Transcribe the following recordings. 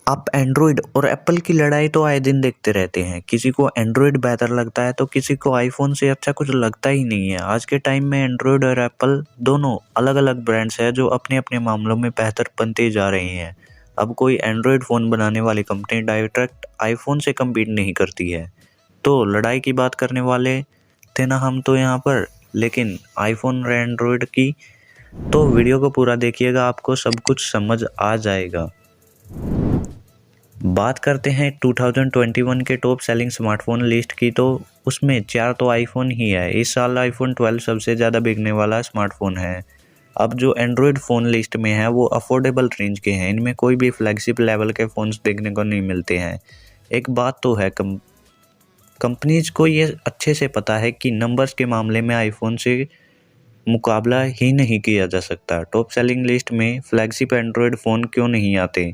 आप एंड्रॉयड और एप्पल की लड़ाई तो आए दिन देखते रहते हैं। किसी को एंड्रॉयड बेहतर लगता है तो किसी को आईफोन से अच्छा कुछ लगता ही नहीं है। आज के टाइम में एंड्रॉयड और एप्पल दोनों अलग अलग ब्रांड्स हैं जो अपने अपने मामलों में बेहतर बनते जा रहे हैं। अब कोई एंड्रॉयड फ़ोन बनाने वाली कंपनी डायरेक्ट आईफोन से कम्पीट नहीं करती है। तो लड़ाई की बात करने वाले थे ना हम तो यहाँ पर, लेकिन आईफोन और एंड्रॉयड की तो वीडियो को पूरा देखिएगा, आपको सब कुछ समझ आ जाएगा। बात करते हैं 2021 के टॉप सेलिंग स्मार्टफोन लिस्ट की, तो उसमें 4 तो आईफोन ही है। इस साल आईफोन 12 सबसे ज़्यादा बिकने वाला स्मार्टफोन है। अब जो एंड्रॉयड फ़ोन लिस्ट में है वो अफोर्डेबल रेंज के हैं। इनमें कोई भी फ्लैगशिप लेवल के फ़ोन्स देखने को नहीं मिलते हैं। एक बात तो है, कंपनीज को ये अच्छे से पता है कि नंबर्स के मामले में आईफोन से मुकाबला ही नहीं किया जा सकता। टॉप सेलिंग लिस्ट में फ्लैगशिप एंड्रॉयड फ़ोन क्यों नहीं आते?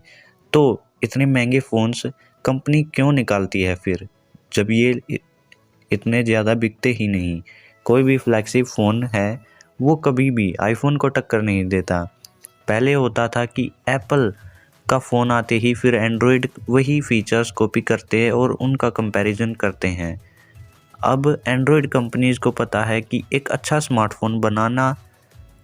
तो इतने महंगे फ़ोन्स कंपनी क्यों निकालती है फिर, जब ये इतने ज़्यादा बिकते ही नहीं? कोई भी फ्लैगशिप फ़ोन है वो कभी भी आईफोन को टक्कर नहीं देता। पहले होता था कि एप्पल का फ़ोन आते ही फिर एंड्रॉयड वही फीचर्स कॉपी करते और उनका कंपैरिजन करते हैं। अब एंड्रॉयड कंपनीज़ को पता है कि एक अच्छा स्मार्टफ़ोन बनाना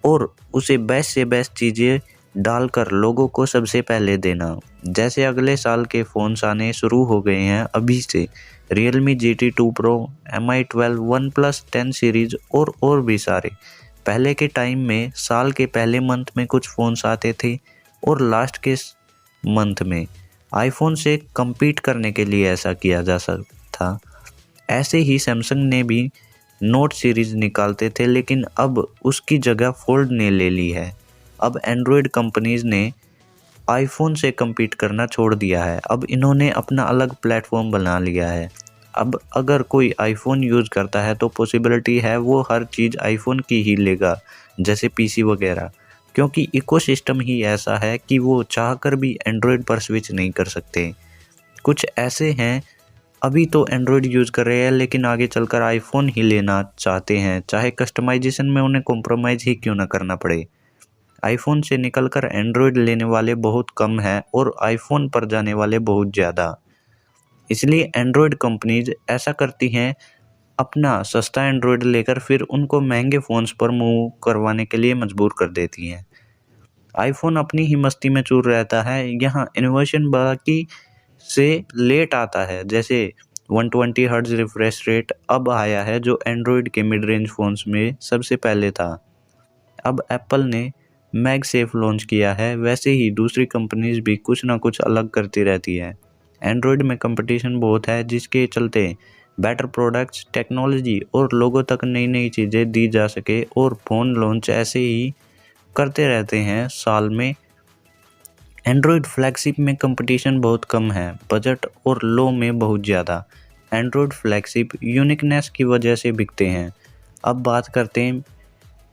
और उसे बेस्ट से बेस्ट चीज़ें डालकर लोगों को सबसे पहले देना। जैसे अगले साल के फ़ोन्स आने शुरू हो गए हैं अभी से, Realme GT2 Pro, Mi 12, OnePlus 10 series और भी सारे। पहले के टाइम में साल के पहले मंथ में कुछ फ़ोन्स आते थे और लास्ट के मंथ में। आईफोन से कम्पीट करने के लिए ऐसा किया जा सकता था। ऐसे ही सैमसंग ने भी नोट सीरीज़ निकालते थे, लेकिन अब उसकी जगह फोल्ड ने ले ली है। अब एंड्रॉयड कंपनीज़ ने आईफोन से कम्पीट करना छोड़ दिया है। अब इन्होंने अपना अलग प्लेटफॉर्म बना लिया है। अब अगर कोई आईफोन यूज़ करता है तो पॉसिबिलिटी है वो हर चीज़ आईफोन की ही लेगा, जैसे पीसी वगैरह, क्योंकि इकोसिस्टम ही ऐसा है कि वो चाहकर भी एंड्रॉयड पर स्विच नहीं कर सकते। कुछ ऐसे हैं अभी तो एंड्रॉयड यूज़ कर रहे हैं लेकिन आगे चलकर आईफोन ही लेना चाहते हैं, चाहे कस्टमाइजेशन में उन्हें कॉम्प्रोमाइज़ ही क्यों ना करना पड़े। आईफोन से निकलकर एंड्रॉयड लेने वाले बहुत कम हैं और आईफोन पर जाने वाले बहुत ज़्यादा। इसलिए एंड्रॉयड कंपनीज ऐसा करती हैं, अपना सस्ता एंड्रॉयड लेकर फिर उनको महंगे फ़ोन्स पर मूव करवाने के लिए मजबूर कर देती हैं। आईफोन अपनी ही मस्ती में चूर रहता है। यहाँ इनोवेशन बाकी से लेट आता है, जैसे 120 हर्ट्ज रिफ्रेश रेट अब आया है जो एंड्रॉयड के मिड रेंज फ़ोन्स में सबसे पहले था। अब एप्पल ने मैगसेफ लॉन्च किया है, वैसे ही दूसरी कंपनीज भी कुछ ना कुछ अलग करती रहती है। एंड्रॉयड में कंपटीशन बहुत है, जिसके चलते बेटर प्रोडक्ट्स, टेक्नोलॉजी और लोगों तक नई नई चीज़ें दी जा सके और फ़ोन लॉन्च ऐसे ही करते रहते हैं साल में। एंड्रॉयड फ्लैगशिप में कंपटीशन बहुत कम है, बजट और लो में बहुत ज़्यादा। एंड्रॉयड फ्लैगशिप यूनिकनेस की वजह से बिकते हैं। अब बात करते हैं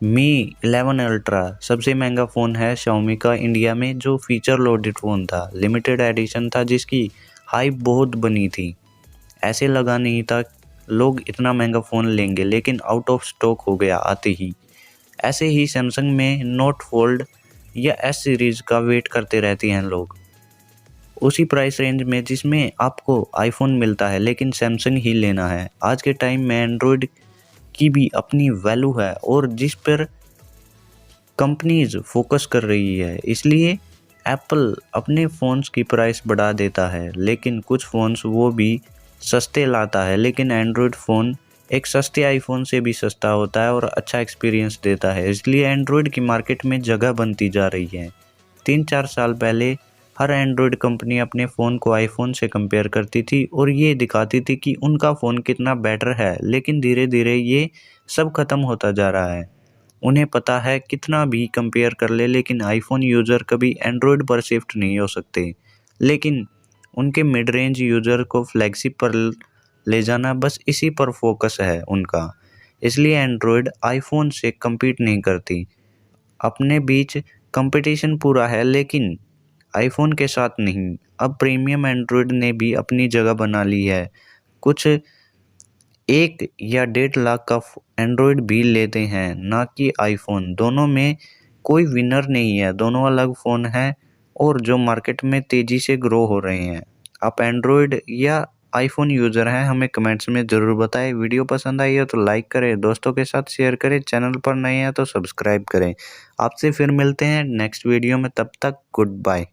मी 11 अल्ट्रा। सबसे महंगा फ़ोन है Xiaomi का इंडिया में, जो फीचर लोडेड फ़ोन था, लिमिटेड एडिशन था, जिसकी हाइप बहुत बनी थी। ऐसे लगा नहीं था लोग इतना महंगा फ़ोन लेंगे, लेकिन आउट ऑफ स्टॉक हो गया आते ही। ऐसे ही सैमसंग में नोट फोल्ड या एस सीरीज़ का वेट करते रहते हैं लोग, उसी प्राइस रेंज में जिसमें आपको आईफोन मिलता है, लेकिन सैमसंग ही लेना है। आज के टाइम में एंड्रॉयड की भी अपनी वैल्यू है और जिस पर कंपनीज फोकस कर रही है, इसलिए एप्पल अपने फ़ोन्स की प्राइस बढ़ा देता है, लेकिन कुछ फ़ोन्स वो भी सस्ते लाता है। लेकिन एंड्रॉयड फ़ोन एक सस्ते आईफोन से भी सस्ता होता है और अच्छा एक्सपीरियंस देता है, इसलिए एंड्रॉयड की मार्केट में जगह बनती जा रही है। 3-4 साल पहले हर एंड्रॉयड कंपनी अपने फ़ोन को आईफोन से कंपेयर करती थी और ये दिखाती थी कि उनका फ़ोन कितना बेटर है, लेकिन धीरे धीरे ये सब ख़त्म होता जा रहा है। उन्हें पता है कितना भी कंपेयर कर ले, लेकिन आईफोन यूज़र कभी एंड्रॉयड पर शिफ्ट नहीं हो सकते, लेकिन उनके मिड रेंज यूज़र को फ्लैगशिप पर ले जाना, बस इसी पर फोकस है उनका। इसलिए एंड्रॉयड आईफोन से कम्पीट नहीं करती। अपने बीच कंपटीशन पूरा है, लेकिन आईफोन के साथ नहीं। अब प्रीमियम एंड्रॉयड ने भी अपनी जगह बना ली है। कुछ 1 या 1.5 लाख का एंड्रॉयड भी लेते हैं, ना कि आईफोन। दोनों में कोई विनर नहीं है, दोनों अलग फ़ोन हैं और जो मार्केट में तेज़ी से ग्रो हो रहे हैं। आप एंड्रॉयड या आईफोन यूज़र हैं, हमें कमेंट्स में ज़रूर बताएं। वीडियो पसंद आई हो तो लाइक करें, दोस्तों के साथ शेयर करें, चैनल पर नए हैं तो सब्सक्राइब करें। आपसे फिर मिलते हैं नेक्स्ट वीडियो में, तब तक गुड बाय।